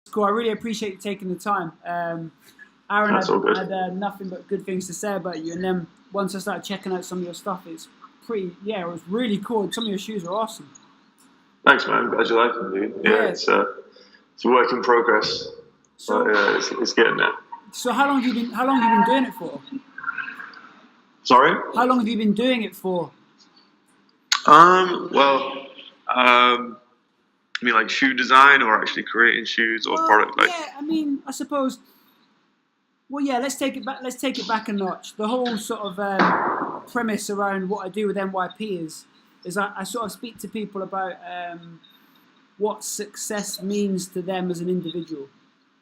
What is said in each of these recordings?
Cool. I really appreciate you taking the time. Aaron That's all good. had nothing but good things to say about you, and then once I started checking out some of your stuff, it's pretty. Yeah, it was really cool. Some of your shoes are awesome. Thanks, man. Glad you like them, dude. Yeah, Yeah. it's a work in progress, but So it's getting there. so how long have you been doing it for? Sorry. How long have you been doing it for? Well, I mean, like shoe design or actually creating shoes or Well, product, like. yeah. I mean, I suppose. Well, yeah. Let's take it back. Let's take it back a notch. The whole sort of premise around what I do with NYP is I sort of speak to people about what success means to them as an individual.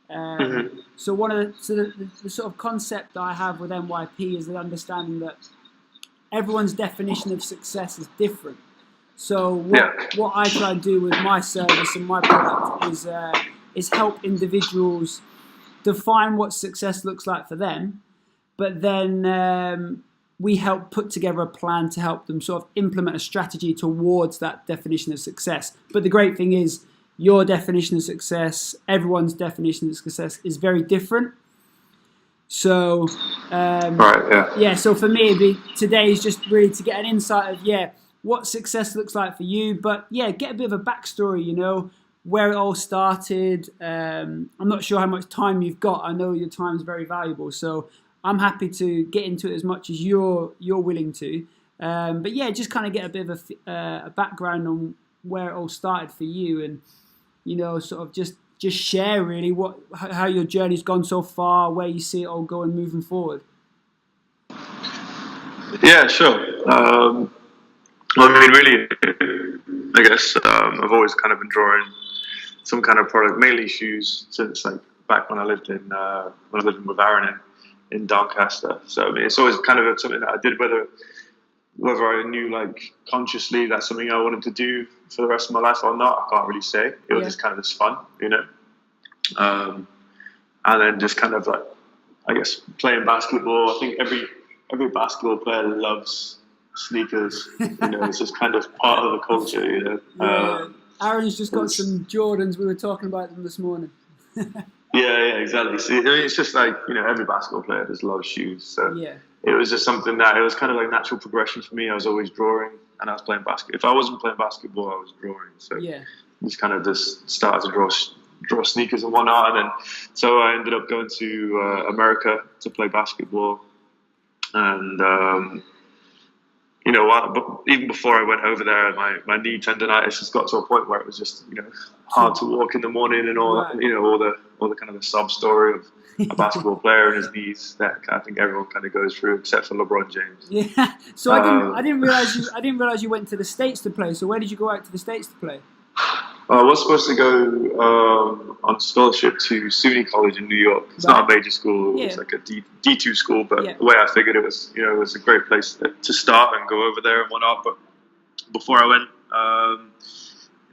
Hmm. So one of the sort of concept that I have with NYP is the understanding that everyone's definition of success is different. So Yeah. what I try and do with my service and my product is help individuals define what success looks like for them, but then we help put together a plan to help them sort of implement a strategy towards that definition of success. But the great thing is your definition of success, everyone's definition of success is very different. So Right. Yeah. yeah, so for me, today is just really to get an insight of what success looks like for you, but yeah, get a bit of a backstory, where it all started. I'm not sure how much time you've got. I know your time is very valuable, so I'm happy to get into it as much as you're willing to. But yeah, just kind of get a bit of a background on where it all started for you, and sort of just share really how your journey's gone so far, where you see it all going moving forward. Yeah. Sure. Well, I mean, really, I guess I've always kind of been drawing some kind of product, mainly shoes, since like back when I lived with Aaron in Doncaster. So I mean, it's always kind of something that I did, whether I knew like consciously that's something I wanted to do for the rest of my life or not, I can't really say. It was just kind of just fun. And then just kind of like, I guess, playing basketball. I think every basketball player loves sneakers. It's just kind of part of the culture. Yeah. Aaron's just got some Jordans. We were talking about them this morning. Yeah, exactly. See, I mean, it's just like, every basketball player just loves shoes. So Yeah. it was just something that it was kind of like natural progression for me. I was always drawing and I was playing basketball. If I wasn't playing basketball, I was drawing. So Yeah. just kind of just started to draw sneakers and whatnot. And then, so I ended up going to America to play basketball. And, but even before I went over there, my knee tendonitis just got to a point where it was just, hard to walk in the morning and all Right. that, all the kind of the sub story of a basketball player and his knees that I think everyone kind of goes through, except for LeBron James. Yeah. So I didn't realize you went to the States to play. So where did you go out to the States to play? I was supposed to go on scholarship to SUNY College in New York. It's Right. not a major school. Yeah. It's like a D2 school. But Yeah. the way I figured it was, it was a great place to start and go over there and whatnot. But before I went,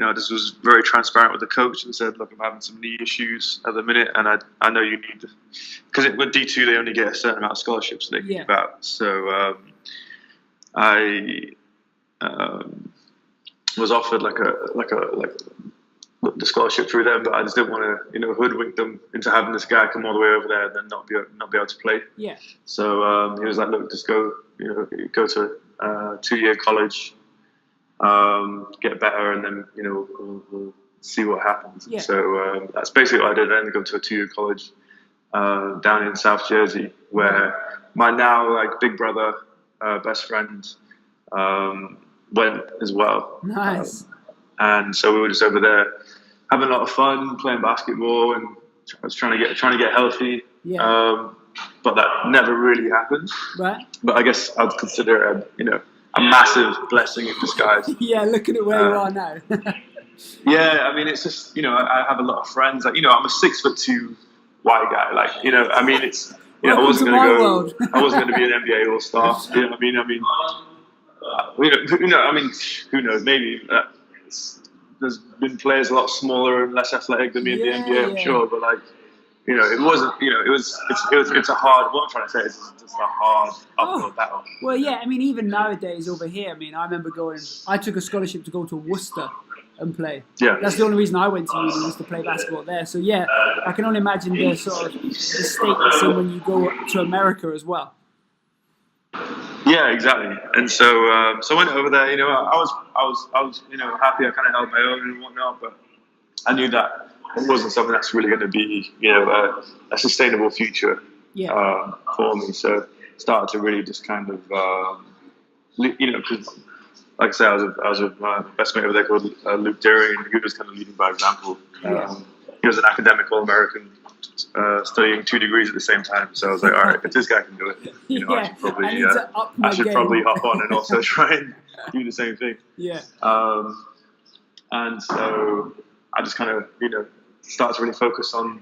I just was very transparent with the coach and said, look, I'm having some knee issues at the minute. And I know you need to, because with D2, they only get a certain amount of scholarships they can give out. So I was offered like the scholarship through them, but I just didn't want to hoodwink them into having this guy come all the way over there and then not be able to play. Yeah. So he was like, look, just go to 2-year college, get better, and then we'll see what happens. Yeah. So that's basically what I did. I ended up going to a 2-year college down in South Jersey, where my now like big brother, best friend, went as well. Nice. And so we were just over there having a lot of fun playing basketball, and I was trying to get healthy. Yeah. But that never really happened. Right. But I guess I'd consider it a massive blessing in disguise. Yeah. Looking at where you are now. Yeah, I mean, it's just I have a lot of friends. Like I'm a 6'2" white guy. Like I mean, it's I wasn't going to go. I wasn't going to be an NBA All-Star. I mean, I mean, who knows? Maybe there's been players a lot smaller and less athletic than me in the NBA. I'm sure, but like, it wasn't. It's a hard. What I'm trying to say is it's just a hard uphill battle. Well, yeah. I mean, even nowadays over here. I mean, I remember I took a scholarship to go to Worcester, and play. Yeah. That's the only reason I went to uni, was to play basketball there. So yeah, I can only imagine the sort of the state it's in when you go to America as well. Yeah, exactly. And so, so I went over there. You know, I was, you know, happy. I kind of held my own and whatnot, but I knew that it wasn't something that's really going to be, you know, a sustainable future for me. So, started to really just kind of, you know, because like I said, I was with my best mate over there called Luke Deering, and he was kind of leading by example. He was an academic All-American, studying 2 degrees at the same time. So I was like, all right, if this guy can do it, you know, I should probably hop on and also try and do the same thing. Yeah. And so I just kind of, you know, started to really focus on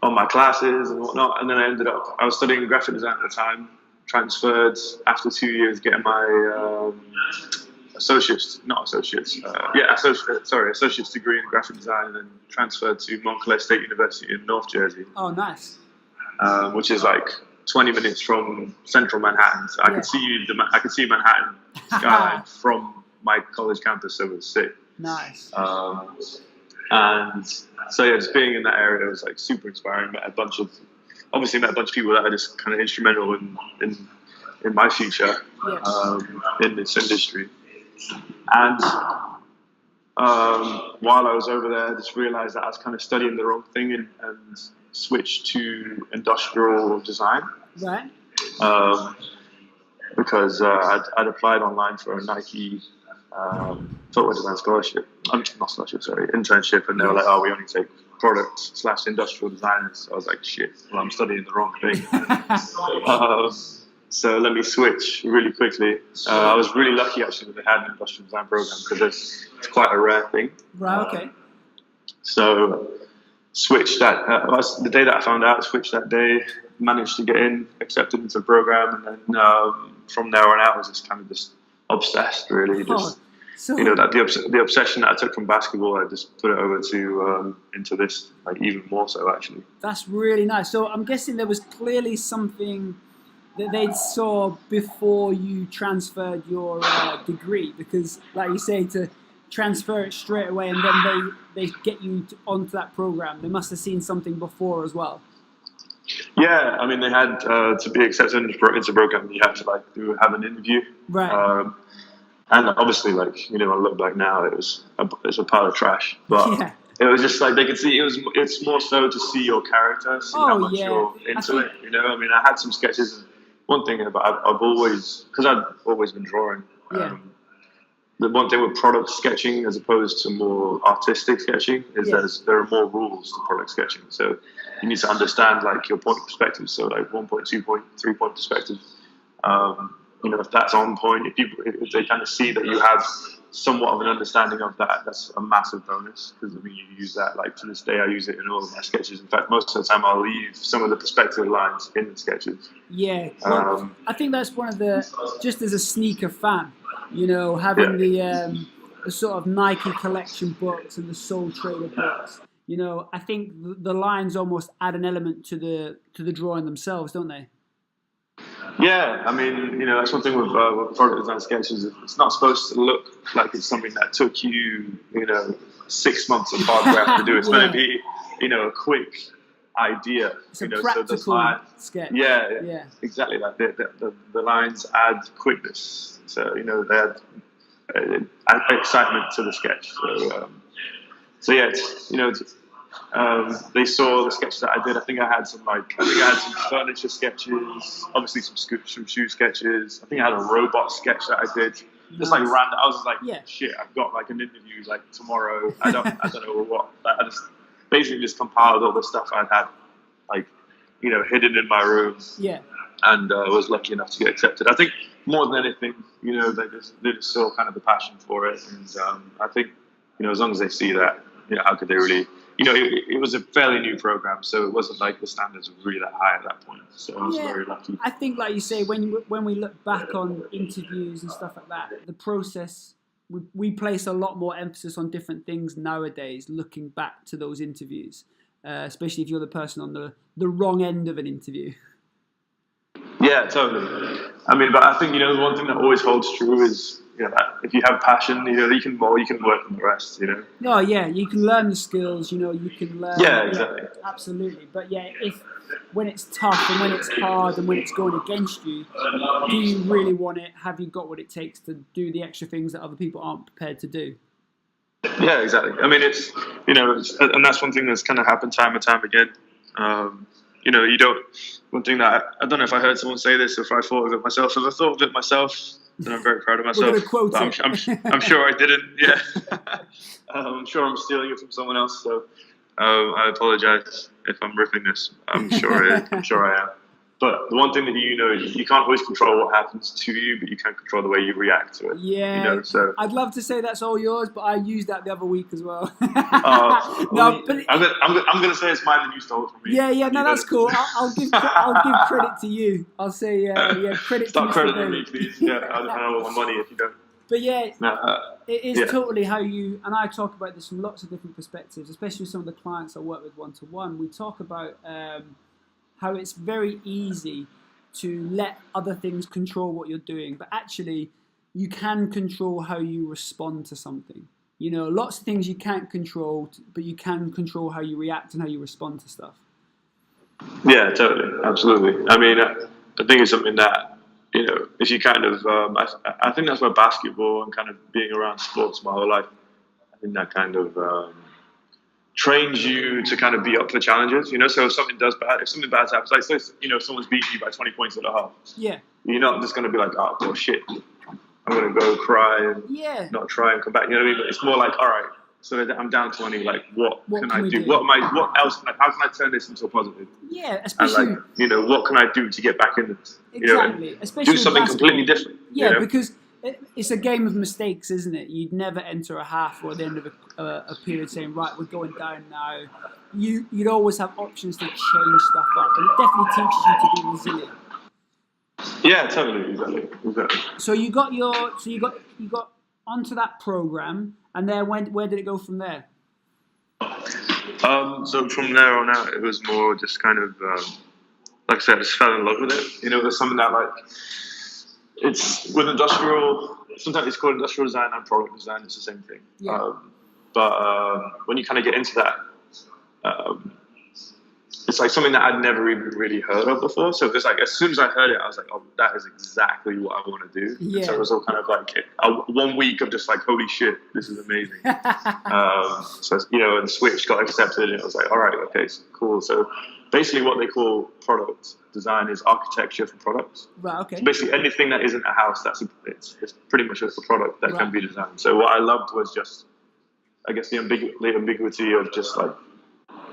my classes and whatnot. And then I was studying graphic design at the time, transferred after 2 years getting my associate's degree in graphic design, and then transferred to Montclair State University in North Jersey. Oh, nice. Which is like 20 minutes from central Manhattan. So I could see Manhattan skyline from my college campus, so it was sick. Nice. And so yeah, just being in that area was like super inspiring. Met a bunch of people that are just kind of instrumental in my future in this industry. And while I was over there, I just realized that I was kind of studying the wrong thing and switched to industrial design. Right. Because I'd applied online for a Nike footwear design internship, and they were like, "Oh, we only take product/industrial designers." So I was like, "Shit, well, I'm studying the wrong thing." So let me switch really quickly. I was really lucky actually that they had an industrial design program, because it's quite a rare thing. Right. Okay. So switched that. The day that I found out, switched that day. Managed to get accepted into the program, and then from there on out, I was just kind of just obsessed, really. You know, that the obsession that I took from basketball, I just put it over to into this, like even more so actually. That's really nice. So I'm guessing there was clearly something that they saw before you transferred your degree, because, like you say, to transfer it straight away and then they get you onto that program, they must have seen something before as well. Yeah, I mean, they had to be accepted into the program, you had to have an interview. Right. And obviously, like, you know, I look back now, it's a pile of trash. But it was just like they could see it's more so to see your character, see how much you're into it. You know, I mean, I had some sketches. One thing about I've always been drawing. The one thing with product sketching as opposed to more artistic sketching is there are more rules to product sketching. So you need to understand like your point of perspective. So like 1 point, 2 point, 3 point perspective. You know, if that's on point, if they kind of see that you have somewhat of an understanding of that, that's a massive bonus. Because I mean, you use that, like to this day, I use it in all of my sketches. In fact, most of the time, I'll leave some of the perspective lines in the sketches. Yeah, well, I think that's one of the, just as a sneaker fan, you know, having the sort of Nike collection books and the Soul Trader books. You know, I think the lines almost add an element to the drawing themselves, don't they? Yeah, I mean, you know, that's one thing with product design sketches. It's not supposed to look like it's something that took you, you know, 6 months of hard graft to do. It's going to be, you know, a quick idea. It's a practical sketch. Yeah, exactly. Like the lines add quickness. So, you know, they add excitement to the sketch. So yeah, it's, you know, they saw the sketches that I did. I think I had some furniture sketches, obviously some shoe sketches. I think I had a robot sketch that I did. Just like random. I was just like, shit, I've got like an interview like tomorrow. I don't know what. I just basically just compiled all the stuff I'd had, like, you know, hidden in my room. Yeah. And was lucky enough to get accepted. I think more than anything, you know, they just saw kind of the passion for it, and I think, you know, as long as they see that, you know, how could they really? You know, it was a fairly new program, so it wasn't like the standards were really that high at that point. So I was very lucky. I think, like you say, when we look back on interviews and stuff like that, the process, we place a lot more emphasis on different things nowadays, looking back to those interviews, especially if you're the person on the wrong end of an interview. Yeah, totally. I mean, but I think, you know, the one thing that always holds true is if you have passion, you can work on the rest. Oh yeah, you can learn the skills. You can learn. Yeah, exactly. Absolutely. But yeah, if when it's tough and when it's hard and when it's going against you, do you really want it? Have you got what it takes to do the extra things that other people aren't prepared to do? Yeah, exactly. I mean, and that's one thing that's kind of happened time and time again. You don't. One thing that I don't know if I heard someone say this, or if I thought of it myself. If I thought of it myself, then I'm very proud of myself. We're going to quote it. I'm sure I didn't. Yeah, I'm sure I'm stealing it from someone else. So I apologize if I'm ripping this. I'm sure I am. But the one thing that you can't always control what happens to you, but you can control the way you react to it. Yeah. So I'd love to say that's all yours, but I used that the other week as well. No, but I'm going to say it's mine and you stole it from me. Yeah. No, that's cool. I'll give credit to you. I'll say credit. Stop crediting me, please. Yeah, I don't want my money if you don't. But yeah, it is totally how you, and I talk about this from lots of different perspectives, especially with some of the clients I work with one-to-one. We talk about how it's very easy to let other things control what you're doing, but actually you can control how you respond to something. Lots of things you can't control, but you can control how you react and how you respond to stuff. Yeah, totally. Absolutely. I mean, I think it's something that, if you kind of, I think that's why basketball and kind of being around sports my whole life, I think that kind of trains you to kind of be up for challenges, so if something bad happens, like, if someone's beating you by 20 points at a half, you're not just going to be like, oh, well, shit, I'm going to go cry and not try and come back, you know what I mean? But it's more like, all right, so I'm down 20, like, what can I do? What else how can I turn this into a positive? Yeah, especially... And, like, what can I do to get back in this? Exactly. Especially do something completely different. Yeah, because it's a game of mistakes, isn't it? You'd never enter a half or the end of a period saying, right, we're going down now. You'd always have options to change stuff up, and it definitely teaches you to be resilient. Yeah, totally, exactly. So you got onto that program, and then where did it go from there? So from there on out, it was more just kind of, like I said, I just fell in love with it. It was something that, like, it's with industrial. Sometimes it's called industrial design and product design. It's the same thing. Yeah. But when you kind of get into that, it's like something that I'd never even really heard of before. So it's like, as soon as I heard it, I was like, oh, that is exactly what I want to do. Yeah. So it was all kind of like 1 week of just like, holy shit, this is amazing. So, and Switch got accepted, and it was like, all right, okay, so cool. So basically what they call product design is architecture for products. Right, okay. So basically anything that isn't a house, it's pretty much just a product that can be designed. So what I loved was just, I guess, the ambiguity of just like,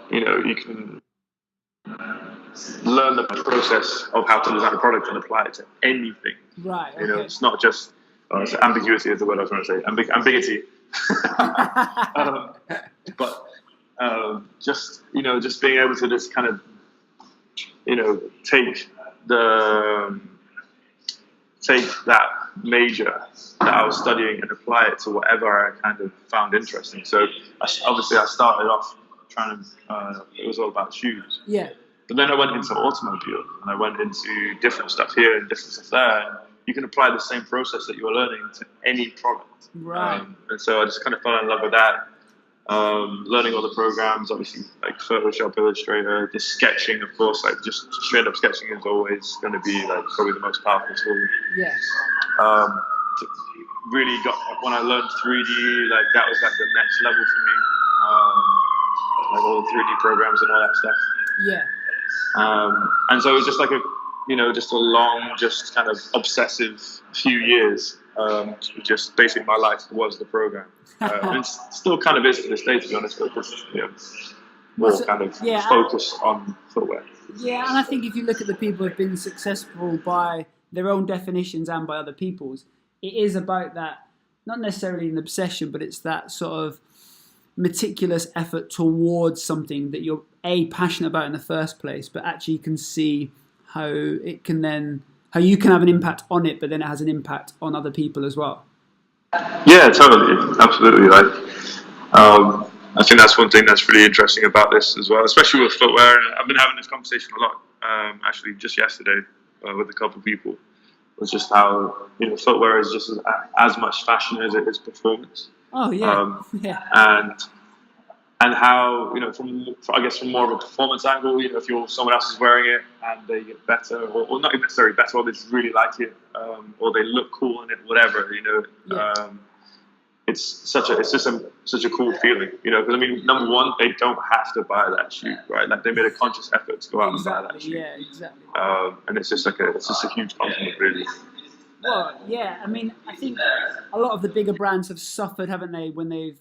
you can learn the process of how to design a product and apply it to anything. Right. Okay. It's not just so ambiguity is the word I was trying to say. Ambiguity. But just being able to just kind of take that major that I was studying and apply it to whatever I kind of found interesting. So I started off trying to. It was all about shoes. Yeah. But then I went into automobile, and I went into different stuff here and different stuff there. And you can apply the same process that you're learning to any product. Right. And so I just kind of fell in love with that. Learning all the programs, obviously, like Photoshop, Illustrator, just sketching, of course, like just straight up sketching is always going to be like probably the most powerful tool. Yes. Really got, when I learned 3D, like that was like the next level for me. Like all the 3D programs and all that stuff. Yeah. And so it was just like just a long, just kind of obsessive few years. Just basically my life was the program. And it still kind of is to this day, to be honest, but just, more kind of focused on footwear. Yeah, and I think if you look at the people who have been successful by their own definitions and by other people's, it is about that, not necessarily an obsession, but it's that sort of meticulous effort towards something that you're passionate about in the first place, but actually you can see how you can have an impact on it, but then it has an impact on other people as well. Yeah, totally, absolutely. I think that's one thing that's really interesting about this as well, especially with footwear. And I've been having this conversation a lot, actually, just yesterday with a couple of people. was just how footwear is just as much fashion as it is performance. Oh yeah, yeah, And how from more of a performance angle, if someone else is wearing it and they get better, or not even necessarily better, or they just really like it, or they look cool in it, whatever, yeah. it's such a cool feeling, because I mean, number one, they don't have to buy that shoe, right? Like they made a conscious effort to go out and buy that shoe. Yeah, exactly. And it's just a huge compliment, really. Well, yeah. I mean, I think a lot of the bigger brands have suffered, haven't they, when they've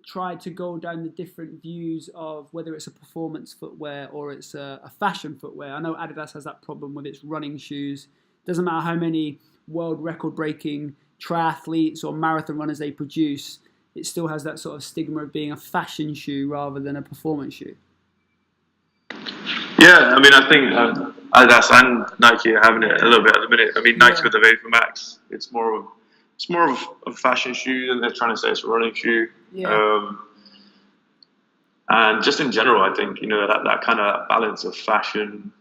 tried to go down the different views of whether it's a performance footwear or it's a fashion footwear. I know Adidas has that problem with its running shoes. Doesn't matter how many world record breaking triathletes or marathon runners they produce, it still has that sort of stigma of being a fashion shoe rather than a performance shoe. Yeah, I mean, I think Adidas and Nike are having it a little bit at the minute. I mean, Nike with the Vapor Max, it's more of a fashion shoe than they're trying to say it's a running shoe. Yeah. And just in general, I think that kind of balance of fashion,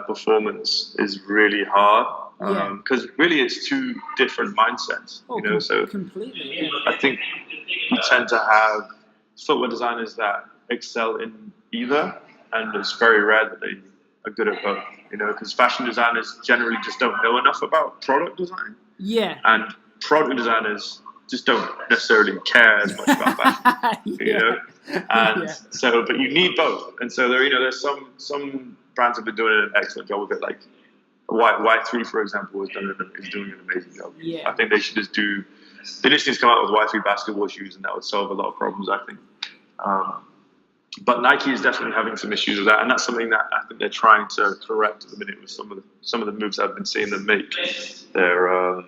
performance is really hard. Because really, it's two different mindsets. So completely. Yeah. I think you tend to have footwear designers that excel in either, and it's very rare that they are good at both. Because fashion designers generally just don't know enough about product design. Yeah. And product designers just don't necessarily care as much about fashion. And so, but you need both. And so there's some brands have been doing an excellent job of it, like Y3, for example, is doing an amazing job. Yeah. I think they should they just need to come out with Y3 basketball shoes, and that would solve a lot of problems, I think. But Nike is definitely having some issues with that, and that's something that I think they're trying to correct at the minute with some of the moves I've been seeing them make. They're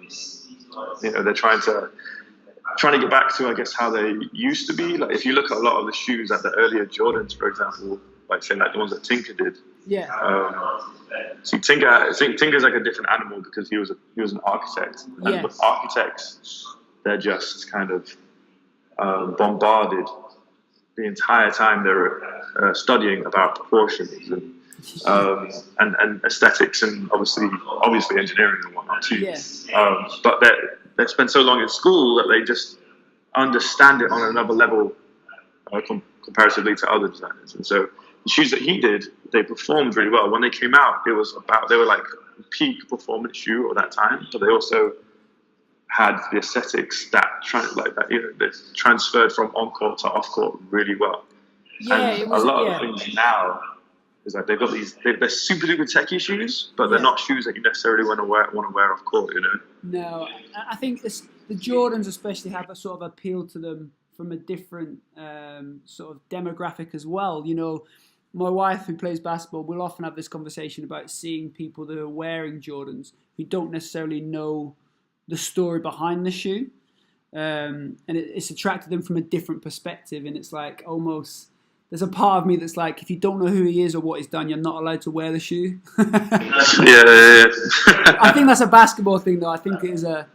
they're trying to get back to, I guess, how they used to be. Like if you look at a lot of the shoes, like the earlier Jordans, for example, like the ones that Tinker did. Yeah. See, Tinker's like a different animal because he was an architect, and with architects, they're just kind of bombarded the entire time they're studying about proportions and aesthetics and obviously engineering and whatnot too. Yeah. But they spend so long in school that they just understand it on another level comparatively to other designers. And so the shoes that he did, they performed really well. When they came out, they were like peak performance shoe at that time, but they also had the aesthetics that transferred from on-court to off-court really well. Yeah, and a lot of things now is like they've got they're super duper techie shoes, but they're not shoes that you necessarily want to wear off court, No, I think the Jordans especially have a sort of appeal to them from a different sort of demographic as well. My wife, who plays basketball, will often have this conversation about seeing people that are wearing Jordans who don't necessarily know the story behind the shoe, and it's attracted them from a different perspective. And it's like almost there's a part of me that's like, if you don't know who he is or what he's done, you're not allowed to wear the shoe. Yeah. I think that's a basketball thing, though. I think it is a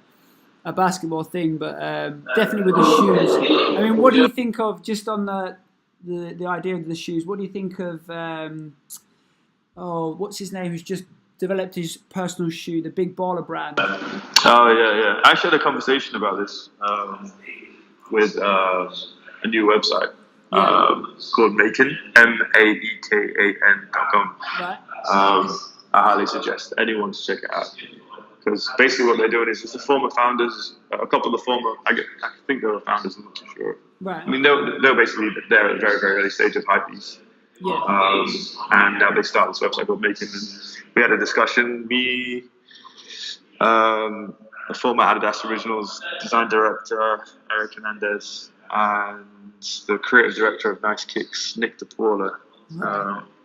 basketball thing, but definitely with the shoes. I mean, what do you think of, just on the idea of the shoes, what do you think of what's his name, who's just developed his personal shoe, the Big Baller brand? Oh yeah. I actually had a conversation about this with a new website called Maken, Maekan.com. Right. I highly suggest anyone to check it out, because basically what they're doing is the former founders, a couple of the former, I think they were founders, I'm not too sure. Right. I mean, they're basically there at a very, very early stage of hypebeast. Yeah. And now they started this website called Maken, and we had a discussion. Me, the former Adidas Originals design director Eric Hernandez, and the creative director of Nice Kicks, Nick DePaula,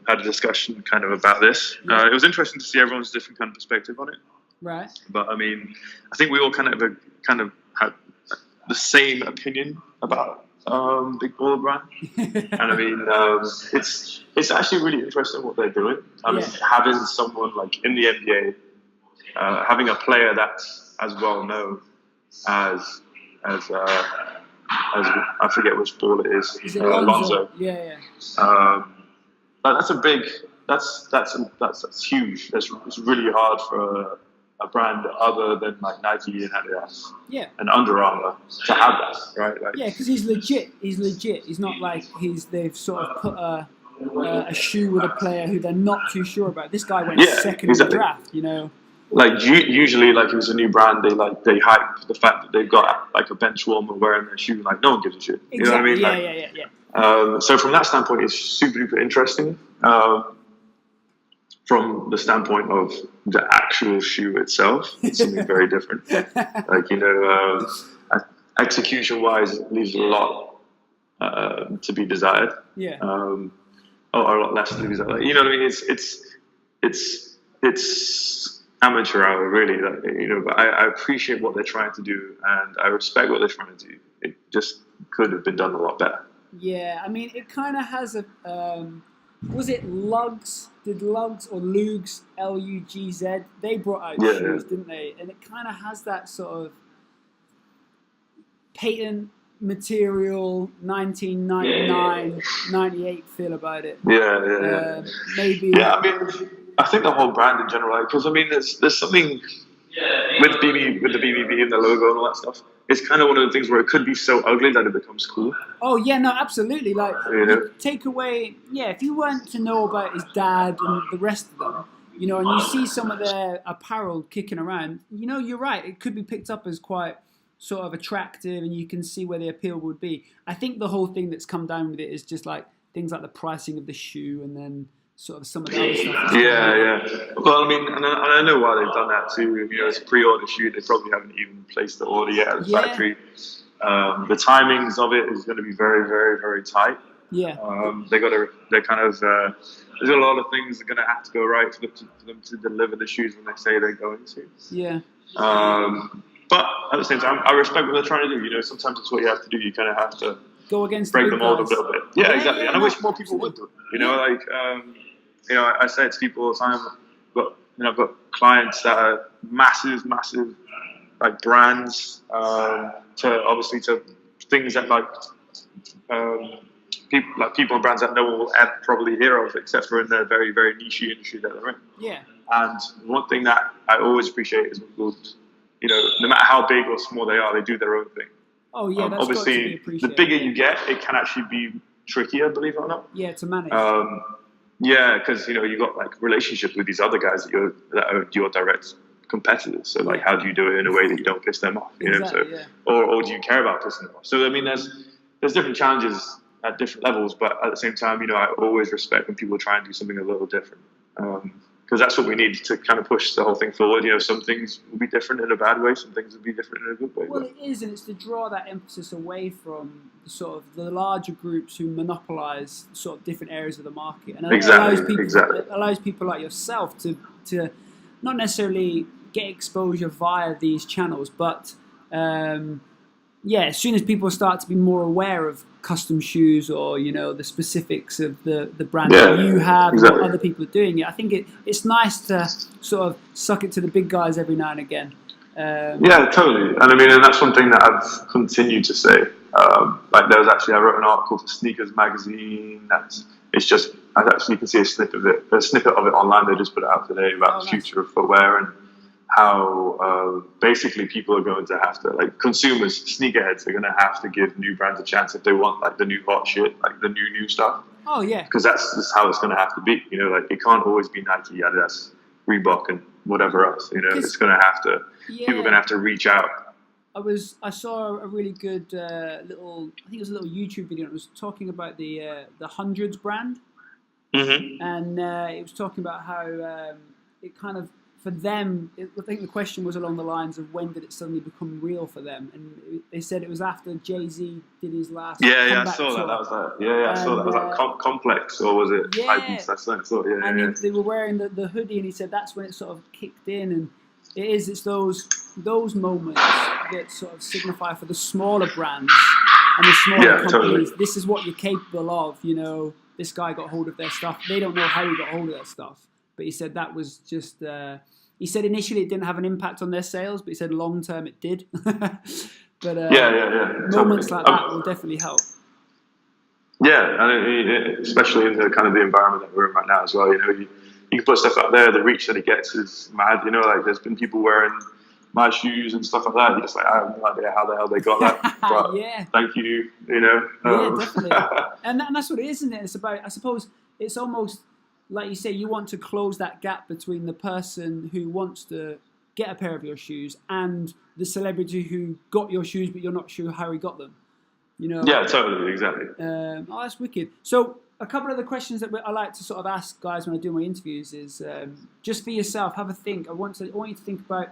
had a discussion kind of about this. It was interesting to see everyone's different kind of perspective on it. Right. But I mean, I think we all kind of had the same opinion about Big Baller brand. And I mean, it's actually really interesting what they're doing. I mean, having someone like in the NBA, having a player that's as well known as I forget which ball it is. Is it Lonzo? Yeah. That's huge. It's really hard for a brand other than like Nike and Adidas Yeah. and Under Armour to have that, right? Like, Yeah, because he's legit. He's legit. He's not like they've sort of put a shoe with a player who they're not too sure about. This guy went second in the draft, you know. Like usually, like if it's a new brand, they hype the fact that they've got like a bench warmer wearing their shoe. Like no one gives a shit. Exactly. You know what I mean? Yeah. So from that standpoint, it's super duper interesting. From the standpoint of the actual shoe itself, it's something very different. Like, you know, execution-wise, it leaves a lot to be desired. Yeah. Or a lot less to be desired. Like, you know what I mean? It's amateur hour, really. Like, you know, but I appreciate what they're trying to do, and I respect what they're trying to do. It just could have been done a lot better. Yeah, I mean, it kind of has a. Was it Lugs? Did Lugs or Lugs, Lugz? They brought out shoes, didn't they? And it kind of has that sort of patent material 1999, 98 feel about it. Yeah. Maybe. Yeah, I mean, I think the whole brand in general, because I mean, there's something with the BBB and the logo and all that stuff. It's kind of one of the things where it could be so ugly that it becomes cool. Oh yeah, no, absolutely. Like, you know? Take away, if you weren't to know about his dad and the rest of them, you know, and you see some of their apparel kicking around, you know, you're right. It could be picked up as quite sort of attractive, and you can see where the appeal would be. I think the whole thing that's come down with it is just like things like the pricing of the shoe, and then sort of some of the other stuff. Yeah. Well, I mean, and I know why they've done that too. You know, it's a pre-order shoot. They probably haven't even placed the order yet at the factory. The timings of it is going to be very, very, very tight. Yeah. They're kind of. There's a lot of things that are going to have to go right for them to deliver the shoes when they say they're going to. Yeah. But at the same time, I respect what they're trying to do. You know, sometimes it's what you have to do. You kind of have to go against break the mold a little bit. Yeah, exactly. Yeah, and I wish more people would do it. You know, like. You know, I say it to people all the time. I've got clients that are massive, like brands. To things that people and brands that no one will ever probably hear of, except for in the very, very niche industry that they're in. Yeah. And one thing that I always appreciate is when people, you know, no matter how big or small they are, they do their own thing. Oh yeah, that's obviously, got to be the bigger you get, it can actually be trickier, believe it or not. Yeah, to manage. Yeah, because you know you got like relationships with these other guys that are your direct competitors. So like, how do you do it in a way that you don't piss them off? You know, or do you care about pissing them off? So I mean, there's different challenges at different levels, but at the same time, you know, I always respect when people try and do something a little different. Because that's what we need to kind of push the whole thing forward. You know, some things will be different in a bad way, some things will be different in a good way. Well, it is, and it's to draw that emphasis away from sort of the larger groups who monopolise sort of different areas of the market, and it allows people like yourself to not necessarily get exposure via these channels, but as soon as people start to be more aware of custom shoes, or you know, the specifics of the brand that you have and what other people are doing, I think it's nice to sort of suck it to the big guys every now and again. Yeah, totally. And I mean, and that's one thing that I've continued to say. Like I wrote an article for Sneakers magazine. You can see a snippet of it online. They just put it out today about the future of footwear and how basically people are going to have to, like consumers, sneakerheads are going to have to give new brands a chance if they want like the new hot shit, like the new stuff. Oh yeah. Because that's just how it's going to have to be. You know, like it can't always be Nike, Adidas, Reebok, and whatever else. You know, it's going to have to. People are going to have to reach out. I saw a really good little, I think it was a little YouTube video. It was talking about the Hundreds brand, and it was talking about how it kind of, for them, I think the question was along the lines of when did it suddenly become real for them, and they said it was after Jay-Z did his last. I saw that. That was that. I saw that. Was that Complex, or was it Hypebeast? That's what I saw. They were wearing the hoodie, and he said that's when it sort of kicked in, and it's those moments that sort of signify for the smaller brands and the smaller companies. Totally. This is what you're capable of. You know, this guy got hold of their stuff. They don't know how he got hold of their stuff. But he said that was just. He said initially it didn't have an impact on their sales, but he said long term it did. But moments like that will definitely help. Yeah, and especially in the kind of the environment that we're in right now as well. You know, you can put stuff out there. The reach that it gets is mad. You know, like there's been people wearing my shoes and stuff like that. You're just like, I have no idea how the hell they got that. But Yeah. thank you. You know. Yeah, definitely. And that's what it is, isn't it? It's about, I suppose, it's almost like you say, you want to close that gap between the person who wants to get a pair of your shoes and the celebrity who got your shoes, but you're not sure how he got them. You know? Yeah, totally, exactly. Oh, that's wicked. So a couple of the questions that I like to sort of ask guys when I do my interviews is just for yourself, have a think. I want you to think about,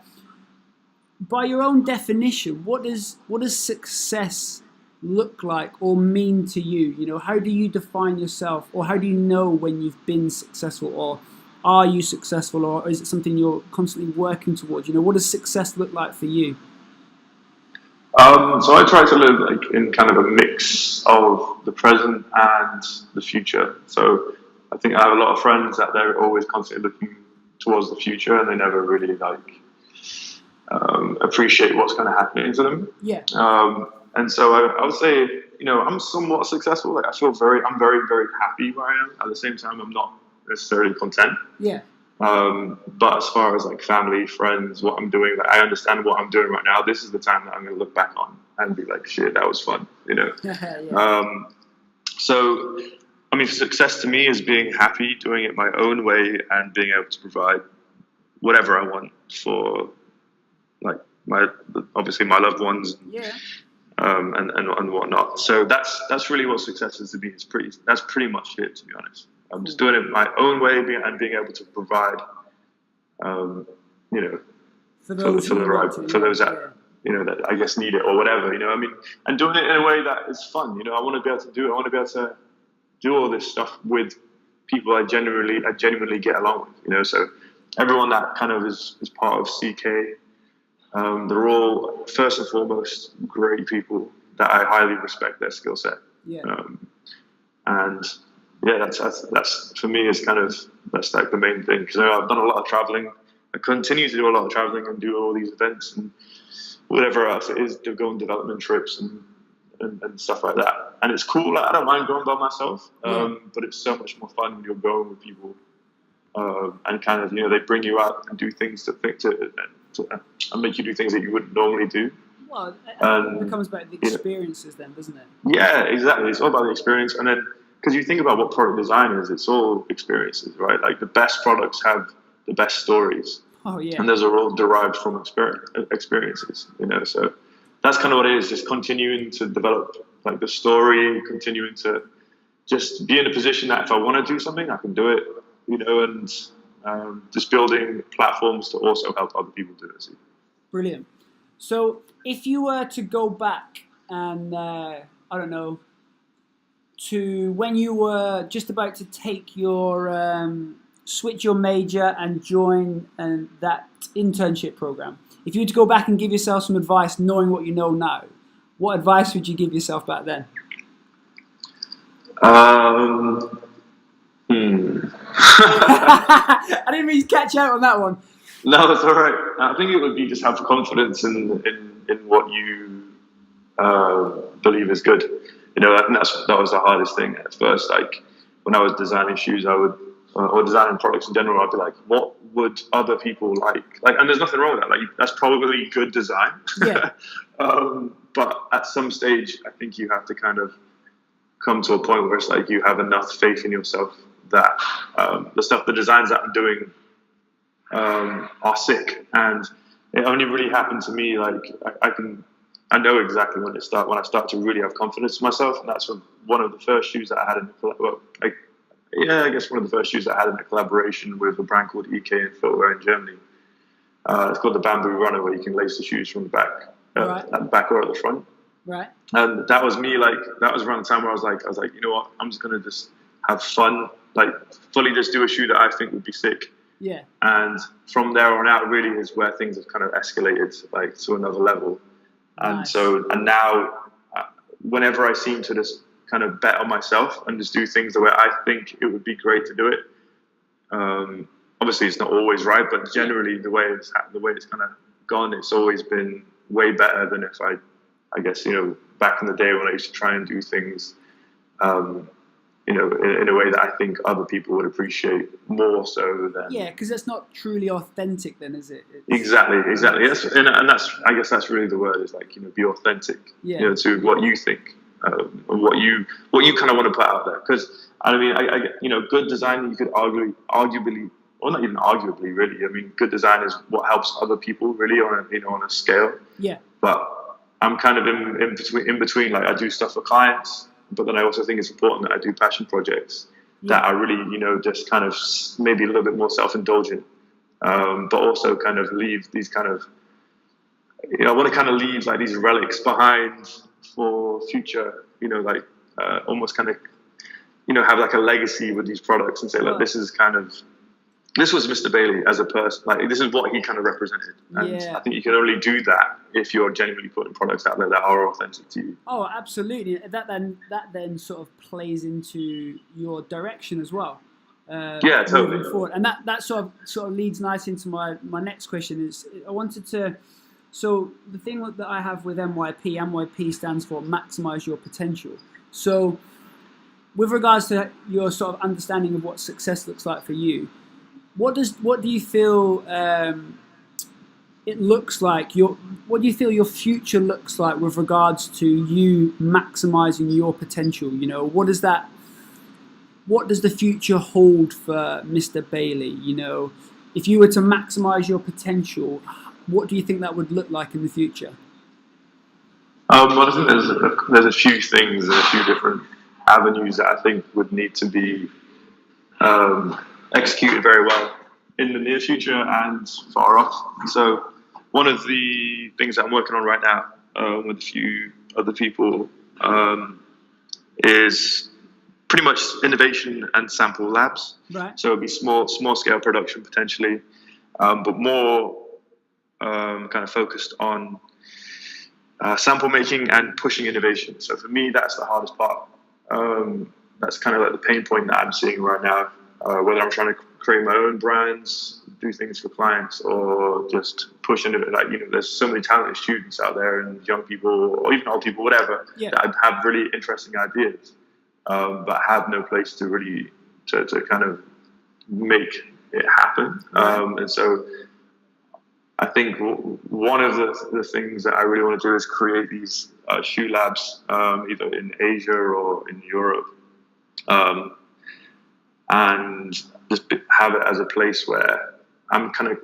by your own definition, what does success look like or mean to you? You know, how do you define yourself, or how do you know when you've been successful, or are you successful, or is it something you're constantly working towards? You know, what does success look like for you? So I try to live like in kind of a mix of the present and the future. So I think I have a lot of friends that they're always constantly looking towards the future, and they never really like appreciate what's kind of happening to them. Yeah. And so I would say, you know, I'm somewhat successful. Like I'm very, very happy where I am. At the same time, I'm not necessarily content. Yeah. But as far as like family, friends, what I'm doing, like I understand what I'm doing right now. This is the time that I'm going to look back on and be like, shit, that was fun, you know? Yeah. So, I mean, success to me is being happy, doing it my own way, and being able to provide whatever I want for like obviously my loved ones. Yeah. And whatnot. So that's really what success is to me. That's pretty much it, to be honest. I'm just doing it my own way and being able to provide, you know, for those that you know that I guess need it or whatever. You know, I mean, and doing it in a way that is fun. You know, I want to be able to do it. I want to be able to do all this stuff with people I genuinely get along with. You know, so everyone that kind of is part of CK. They're all first and foremost great people that I highly respect their skill set. Yeah. And yeah, that's for me is kind of that's like the main thing, because I've done a lot of traveling. I continue to do a lot of traveling and do all these events and whatever else it is, to go on development trips and stuff like that. And it's cool. Like, I don't mind going by myself, but it's so much more fun when you're going with people. And kind of, you know, they bring you out and do things to and make you do things that you wouldn't normally do. Well, it becomes about the experiences then, doesn't it? Yeah, exactly. It's all about the experience. And then, because you think about what product design is, it's all experiences, right? Like the best products have the best stories. Oh, yeah. And those are all derived from experiences, you know. So that's kind of what it is, just continuing to develop like the story, continuing to just be in a position that if I want to do something, I can do it, you know, and just building platforms to also help other people do it. Brilliant. So if you were to go back and, I don't know, to when you were just about to take your, switch your major and join that internship program, if you were to go back and give yourself some advice knowing what you know now, what advice would you give yourself back then? I didn't mean to catch out on that one. No, that's all right. I think it would be just have confidence in what you believe is good. You know, that was the hardest thing at first. Like when I was designing shoes, or designing products in general, I'd be like, what would other people like? Like, and there's nothing wrong with that. Like, that's probably good design. Yeah. But at some stage, I think you have to kind of come to a point where it's like you have enough faith in yourself that the designs that I'm doing are sick. And it only really happened to me, like I know exactly when I start to really have confidence in myself, and that's one of the first shoes that I had I guess one of the first shoes that I had in a collaboration with a brand called EK in footwear in Germany. It's called the Bamboo Runner, where you can lace the shoes from the back, at the back or at the front. Right. And that was me. Like that was around the time where I was like, you know what? I'm just gonna just have fun, like fully just do a shoe that I think would be sick. Yeah. And from there on out, really is where things have kind of escalated, like to another level. Nice. And now, whenever I seem to just kind of bet on myself and just do things the way I think it would be great to do it. Obviously, it's not always right, but generally, the way it's kind of gone, it's always been way better than if I guess, you know, back in the day when I used to try and do things, you in a way that I think other people would appreciate more so than. Yeah, because that's not truly authentic, then, is it? Exactly. Yes, and that's, I guess that's really the word, is like, be authentic, Yeah. to what you think, and what you kind of want to put out there. Because I mean, good design, you could arguably, or not even arguably, really. I mean, good design is what helps other people really on a scale. Yeah. But I'm kind of in between. Like, I do stuff for clients, but then I also think it's important that I do passion projects that are really, just kind of maybe a little bit more self-indulgent, but also kind of leave these kind of, I want to kind of leave like these relics behind for future, like almost kind of, have like a legacy with these products and say, look, this was Mr. Bailey as a person. Like, this is what he kind of represented. And I think you can only do that if you're genuinely putting products out there that are authentic to you. Oh, absolutely. That then sort of plays into your direction as well. Yeah, totally. Moving forward. And that sort of leads nicely into my next question. Is I wanted to. So the thing that I have with MYP stands for maximize your potential. So with regards to your sort of understanding of what success looks like for you, what do you feel it looks like? What do you feel your future looks like with regards to you maximizing your potential? What does the future hold for Mr. Bailey? If you were to maximize your potential, what do you think that would look like in the future? Well, I think there's a few things and a few different avenues that I think would need to be executed very well in the near future and far off. So one of the things that I'm working on right now with a few other people is pretty much innovation and sample labs. Right. So it'd be small scale production potentially, but more kind of focused on sample making and pushing innovation. So for me, that's the hardest part. That's kind of like the pain point that I'm seeing right now. Whether I'm trying to create my own brands, do things for clients, or just push into it. Like, there's so many talented students out there and young people, or even old people, whatever, that have really interesting ideas, but have no place to really to kind of make it happen. And so I think one of the things that I really want to do is create these shoe labs, either in Asia or in Europe, and just have it as a place where I'm kind of,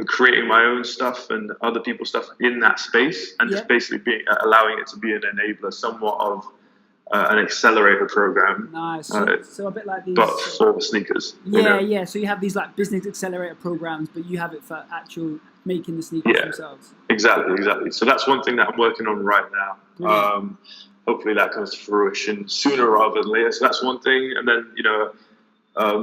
creating my own stuff and other people's stuff in that space, and just basically allowing it to be an enabler, somewhat of an accelerator program. Nice. So a bit like these, but for sneakers. Yeah. So you have these like business accelerator programs, but you have it for actual making the sneakers themselves. Exactly. So that's one thing that I'm working on right now. Hopefully that comes to fruition sooner rather than later. So that's one thing, and then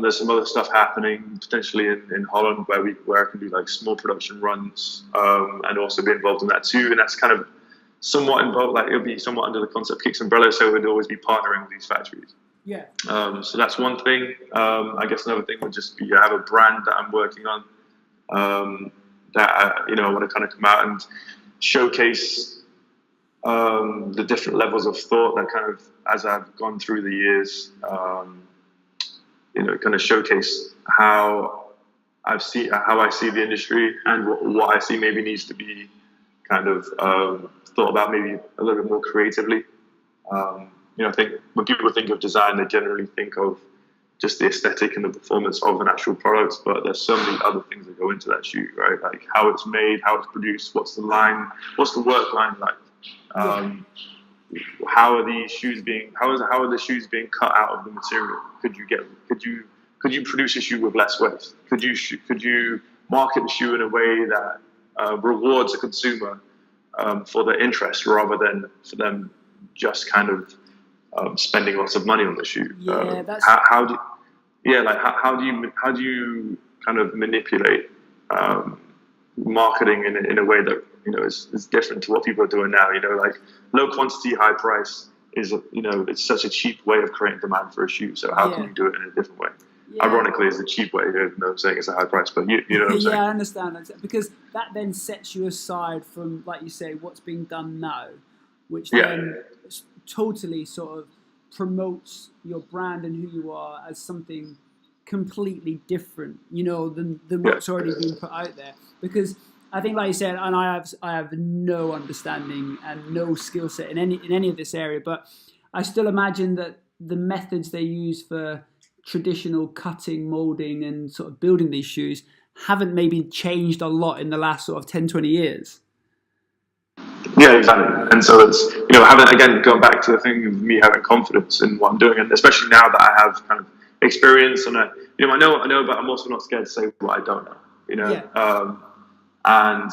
there's some other stuff happening potentially in Holland where I can do like small production runs, and also be involved in that too. And that's kind of somewhat involved, like it'll be somewhat under the concept Kicks umbrella, so we'd always be partnering with these factories. Yeah. So that's one thing. I guess another thing would just be I have a brand that I'm working on, that I want to kind of come out and showcase the different levels of thought that kind of, as I've gone through the years, kind of showcase how I see the industry and what I see maybe needs to be kind of thought about maybe a little bit more creatively. I think when people think of design, they generally think of just the aesthetic and the performance of an actual product, but there's so many other things that go into that shoe, right? Like how it's made, how it's produced, what's the work line like? How are the shoes being cut out of the material? Could you produce a shoe with less waste? Could you market the shoe in a way that rewards a consumer for their interest rather than for them just kind of spending lots of money on the shoe? How do you kind of manipulate marketing in a way that is different to what people are doing now? Like low quantity, high price is it's such a cheap way of creating demand for a shoe. So how can you do it in a different way? Ironically, it's a cheap way. I'm saying it's a high price, but you know what I'm saying? I understand that, because that then sets you aside from, like you say, what's being done now, which then totally sort of promotes your brand and who you are as something completely different, you know, than Yeah. what's already been put out there. Because I think, like you said, and I have no understanding and no skill set in any of this area, but I still imagine that the methods they use for traditional cutting, molding, and sort of building these shoes haven't maybe changed a lot in the last sort of 10, 20 years. Yeah, exactly. And so it's, having, again, going back to the thing of me having confidence in what I'm doing, and especially now that I have kind of experience and I know, but I'm also not scared to say what I don't know, Yeah. And,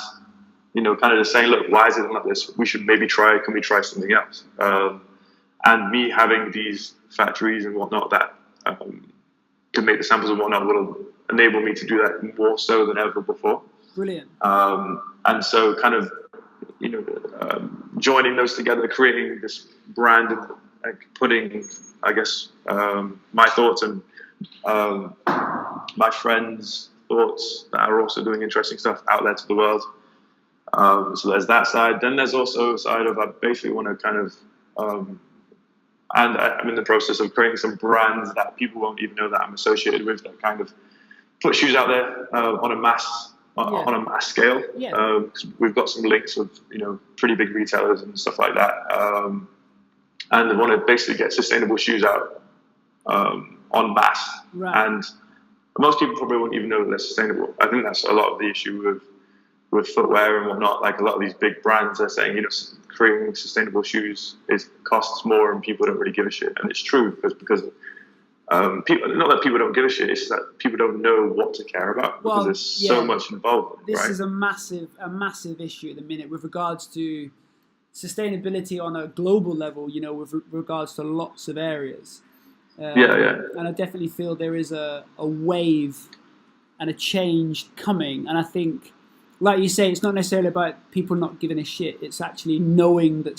kind of just saying, look, why is it like this? We should maybe can we try something else? And me having these factories and whatnot that can make the samples and whatnot will enable me to do that more so than ever before. Brilliant. And so kind of, joining those together, creating this brand, and like putting, I guess, my thoughts and my friends' thoughts that are also doing interesting stuff out there to the world. So there's that side. Then there's also a side of I basically want to kind of, and I'm in the process of creating some brands that people won't even know that I'm associated with, that kind of put shoes out there on a mass scale. Yeah. We've got some links with pretty big retailers and stuff like that, and I want to basically get sustainable shoes out en masse. Right. And most people probably won't even know that they're sustainable. I think that's a lot of the issue with footwear and whatnot. Like a lot of these big brands are saying, creating sustainable shoes costs more, and people don't really give a shit. And it's true because people, not that people don't give a shit, it's that people don't know what to care about because there's so much involved. This right? is a massive issue at the minute with regards to sustainability on a global level. With regards to lots of areas. And I definitely feel there is a wave and a change coming. And I think, like you say, it's not necessarily about people not giving a shit. It's actually knowing that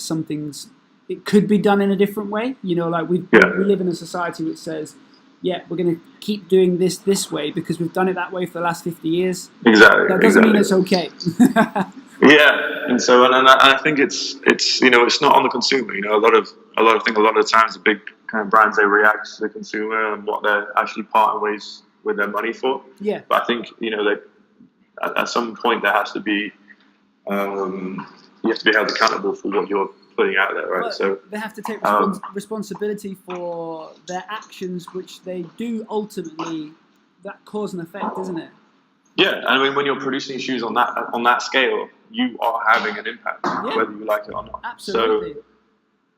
it could be done in a different way. Like we live in a society which says, yeah, we're going to keep doing this way because we've done it that way for the last 50 years. Exactly. That doesn't mean it's okay. Yeah, and so and I think it's it's not on the consumer. A lot of the times the big kind of brands, they react to the consumer and what they're actually parting ways with their money for. Yeah. But I think that at some point there has to be you have to be held accountable for what you're putting out there, right? But so they have to take responsibility for their actions, which they do ultimately. That cause and effect, isn't it? Yeah, I mean, when you're producing shoes on that scale, you are having an impact, whether you like it or not. Absolutely. So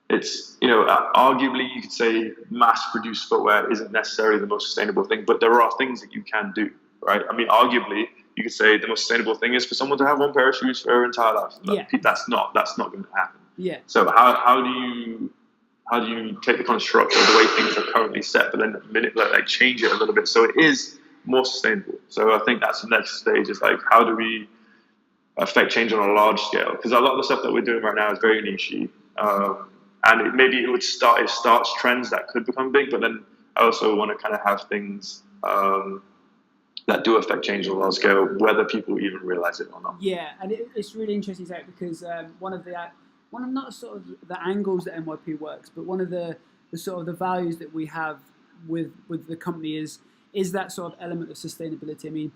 it's arguably you could say mass-produced footwear isn't necessarily the most sustainable thing, but there are things that you can do, right? I mean, arguably you could say the most sustainable thing is for someone to have one pair of shoes for their entire life. That's not going to happen. Yeah. So how do you take the construct of the way things are currently set, but then change it a little bit so it is more sustainable? So I think that's the next stage, is like, how do we affect change on a large scale? Because a lot of the stuff that we're doing right now is very niche, and it starts trends that could become big, but then I also want to kind of have things that do affect change on a large scale, whether people even realize it or not. Yeah, and it's really interesting, Zach, because one of not sort of the angles that NYP works, but one of the sort of the values that we have with the company is that sort of element of sustainability. I mean,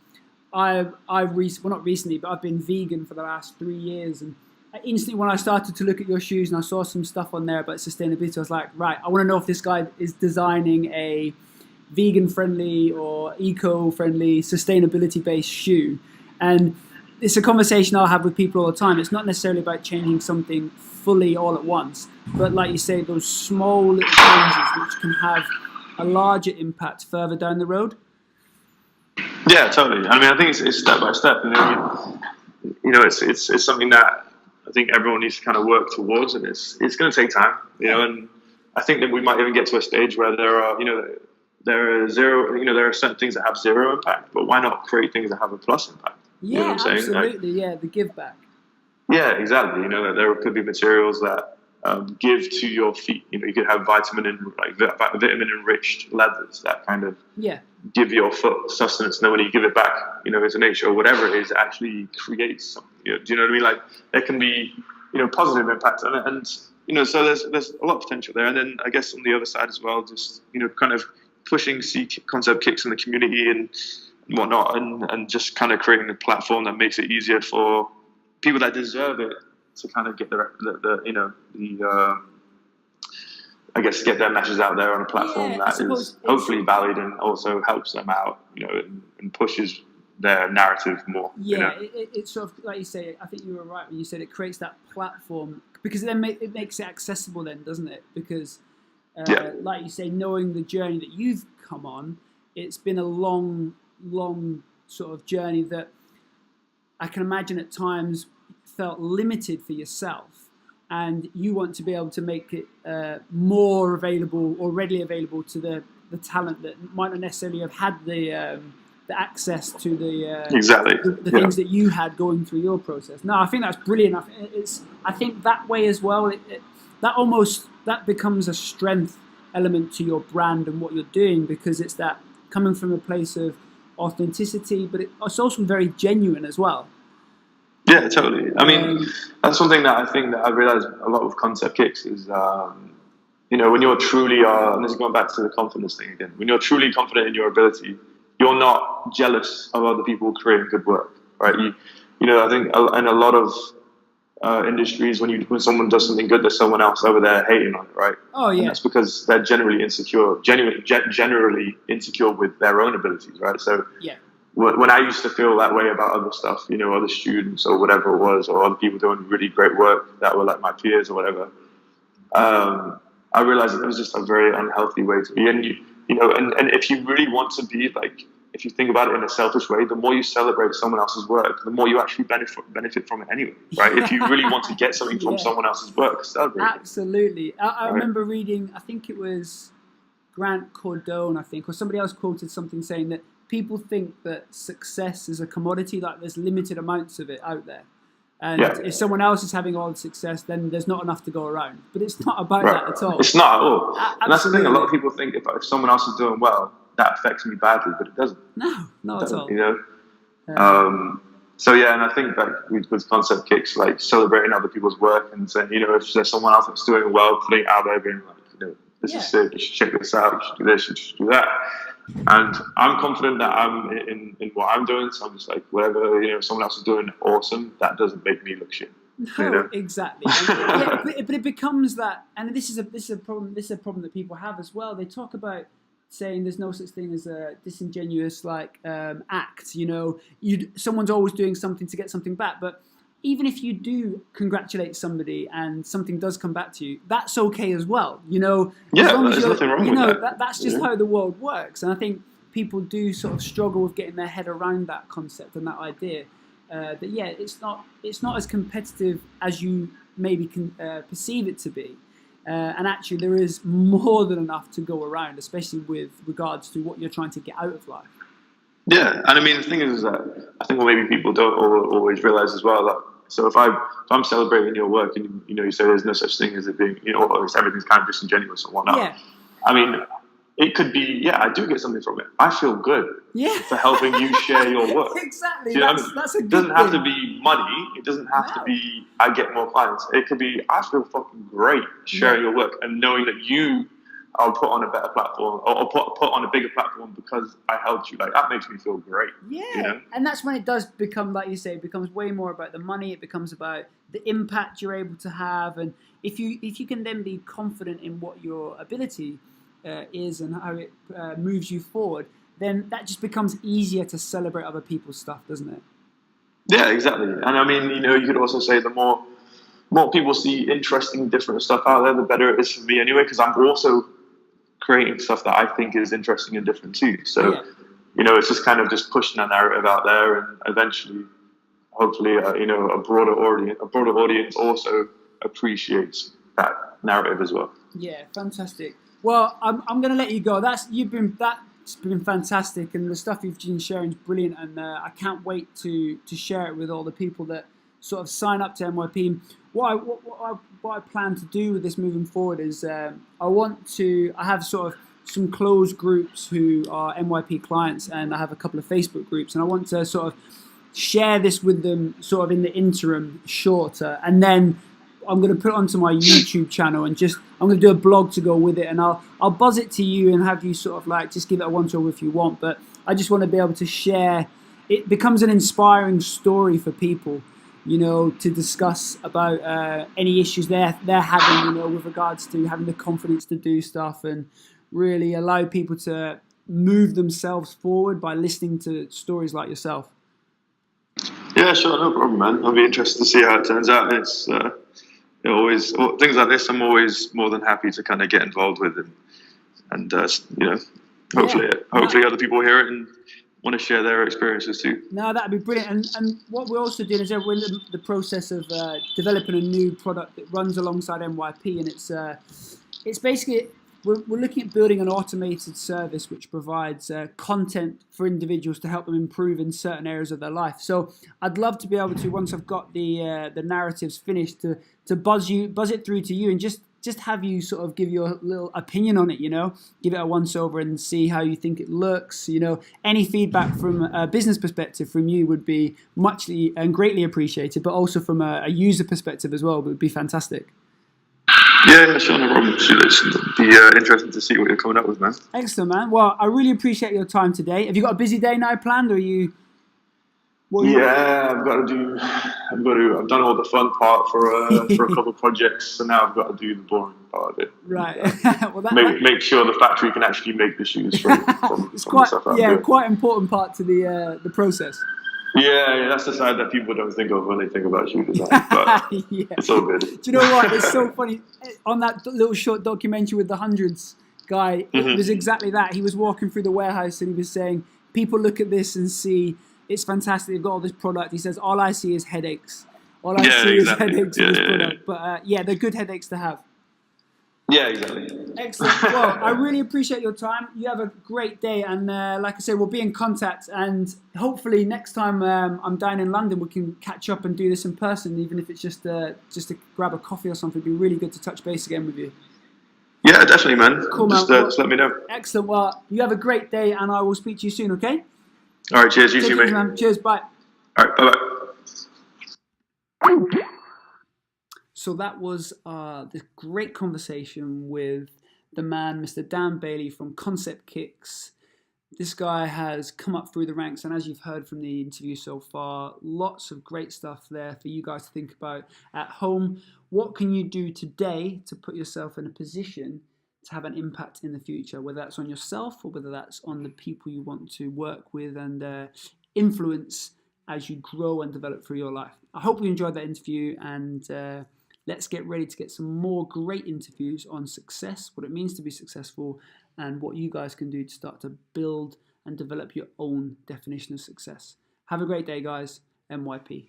not recently, but I've been vegan for the last 3 years, and instantly when I started to look at your shoes and I saw some stuff on there about sustainability, I was like, right, I want to know if this guy is designing a vegan-friendly or eco-friendly, sustainability-based shoe. And it's a conversation I'll have with people all the time. It's not necessarily about changing something fully all at once, but like you say, those small little changes which can have a larger impact further down the road. Yeah, totally. I mean, I think it's step by step. It's something that I think everyone needs to kind of work towards, and it's going to take time. And I think that we might even get to a stage where there are certain things that have zero impact, but why not create things that have a plus impact? Yeah, you know what I'm absolutely. saying? The give back. Yeah, exactly. There could be materials that give to your feet. You could have vitamin enriched leathers that kind of give your foot sustenance, and then when you give it back, into nature or whatever it is, it actually creates something. Do you know what I mean? Like, there can be positive impact, and so there's a lot of potential there. And then I guess on the other side as well, just kind of pushing concept kicks in the community and whatnot, and just kind of creating a platform that makes it easier for people that deserve it to kind of get I guess get their messages out there on a platform that is hopefully valid and also helps them out, and pushes their narrative more. Yeah, it's sort of like you say. I think you were right when you said it creates that platform, because then it makes it accessible, then, doesn't it? Because, like you say, knowing the journey that you've come on, it's been a long sort of journey that I can imagine at times felt limited for yourself, and you want to be able to make it more available or readily available to the talent that might not necessarily have had the access to the things that you had going through your process. No, I think that's brilliant. I think that way as well, that becomes a strength element to your brand and what you're doing, because it's that coming from a place of authenticity, but it's also very genuine as well. Yeah, totally. I mean, that's one thing that I think that I realized a lot with concept kicks is, when you're truly, and this is going back to the confidence thing again, when you're truly confident in your ability, you're not jealous of other people creating good work, right? I think in a lot of industries, when someone does something good, there's someone else over there hating on it, right? Oh yeah. And that's because they're generally insecure with their own abilities, right? So yeah. When I used to feel that way about other stuff, other students or whatever it was, or other people doing really great work that were like my peers or whatever, I realized that it was just a very unhealthy way to be. And and if you really want to be like, if you think about it in a selfish way, the more you celebrate someone else's work, the more you actually benefit from it anyway, right? If you really want to get something from someone else's work, celebrate. Absolutely. I remember reading, I think it was Grant Cardone, or somebody else quoted something saying that people think that success is a commodity, like there's limited amounts of it out there. And if someone else is having all the success, then there's not enough to go around. But it's not about that at all. It's not at all. And that's the thing. A lot of people think if someone else is doing well, that affects me badly, but it doesn't. No, not at all. So and I think that with concept kicks, like celebrating other people's work and saying, if there's someone else that's doing well, putting it out there, being like, this is sick. You should check this out. You should do this. You should do that. And I'm confident that I'm in what I'm doing. So I'm just like, whatever, someone else is doing awesome, that doesn't make me look shit. No, exactly. But it becomes that, and this is a problem. This is a problem that people have as well. They talk about saying there's no such thing as a disingenuous act. Someone's always doing something to get something back. But even if you do congratulate somebody and something does come back to you, that's okay as well. As long as there's nothing wrong with that. That's just how the world works. And I think people do sort of struggle with getting their head around that concept and that idea. It's not as competitive as you maybe can perceive it to be. And actually, there is more than enough to go around, especially with regards to what you're trying to get out of life. Yeah, and I mean, the thing is that I think what maybe people don't always realize as well, that so if I'm celebrating your work and you say there's no such thing as it being, everything's kind of disingenuous and whatnot. Yeah. I mean, it could be, I do get something from it. I feel good for helping you share your work. Exactly. That's a good thing. It doesn't have to be money. It doesn't have to be I get more clients. It could be I feel fucking great sharing your work and knowing that I'll put on a better platform or put on a bigger platform because I helped you. Like, that makes me feel great. Yeah. And that's when it does become, like you say, it becomes way more about the money. It becomes about the impact you're able to have. And if you can then be confident in what your ability is and how it moves you forward, then that just becomes easier to celebrate other people's stuff, doesn't it? Yeah, exactly. And I mean, you could also say the more people see interesting, different stuff out there, the better it is for me anyway, because I'm also creating stuff that I think is interesting and different too. So, it's just kind of just pushing that narrative out there, and eventually, hopefully, a broader audience also appreciates that narrative as well. Yeah, fantastic. Well, I'm going to let you go. That's been fantastic, and the stuff you've been sharing is brilliant, and I can't wait to share it with all the people that sort of sign up to NYP. What I plan to do with this moving forward is I have sort of some closed groups who are NYP clients, and I have a couple of Facebook groups, and I want to sort of share this with them sort of in the interim shorter, and then I'm going to put it onto my YouTube channel and I'm going to do a blog to go with it, and I'll buzz it to you and have you sort of like just give it a once over if you want. But I just want to be able to share. It becomes an inspiring story for people, to discuss about any issues they're having, with regards to having the confidence to do stuff, and really allow people to move themselves forward by listening to stories like yourself. Yeah, sure, no problem, man. I'll be interested to see how it turns out. It's always things like this. I'm always more than happy to kind of get involved with, and hopefully other people hear it and want to share their experiences too. No, that'd be brilliant. And what we're also doing is we're in the process of developing a new product that runs alongside NYP, and it's basically we're looking at building an automated service which provides content for individuals to help them improve in certain areas of their life. So I'd love to be able to, once I've got the narratives finished, to buzz it through to you and just have you sort of give your little opinion on it, give it a once over and see how you think it looks. Any feedback from a business perspective from you would be muchly and greatly appreciated, but also from a user perspective as well, would be fantastic. Yeah, sure, no problem. It'd be interesting to see what you're coming up with, man. Excellent, man. Well, I really appreciate your time today. Have you got a busy day now planned, or are you? Yeah, I've done all the fun part for a couple of projects, so now I've got to do the boring part of it. Right. Make sure the factory can actually make the shoes from it's from quite the stuff I'm doing. quite important part to the process. Yeah, that's the side that people don't think of when they think about shoe design. But It's all good. Do you know what? It's so funny. On that little short documentary with the hundreds guy, it was exactly that. He was walking through the warehouse and he was saying, people look at this and see, it's fantastic, they've got all this product. He says, all I see is headaches. All I see is headaches in this product. But they're good headaches to have. Yeah, exactly. Excellent. Well, I really appreciate your time. You have a great day, and like I said, we'll be in contact. And hopefully, next time I'm down in London, we can catch up and do this in person, even if it's just to grab a coffee or something. It'd be really good to touch base again with you. Yeah, definitely, man. Cool, just let me know. Excellent. Well, you have a great day, and I will speak to you soon. Okay? All right. Cheers. You too, mate. Man. Cheers. Bye. All right. Bye. So that was the great conversation with the man, Mr. Dan Bailey from Concept Kicks. This guy has come up through the ranks, and as you've heard from the interview so far, lots of great stuff there for you guys to think about at home. What can you do today to put yourself in a position to have an impact in the future, whether that's on yourself or whether that's on the people you want to work with and influence as you grow and develop through your life. I hope you enjoyed that interview, and let's get ready to get some more great interviews on success, what it means to be successful, and what you guys can do to start to build and develop your own definition of success. Have a great day, guys. NYP.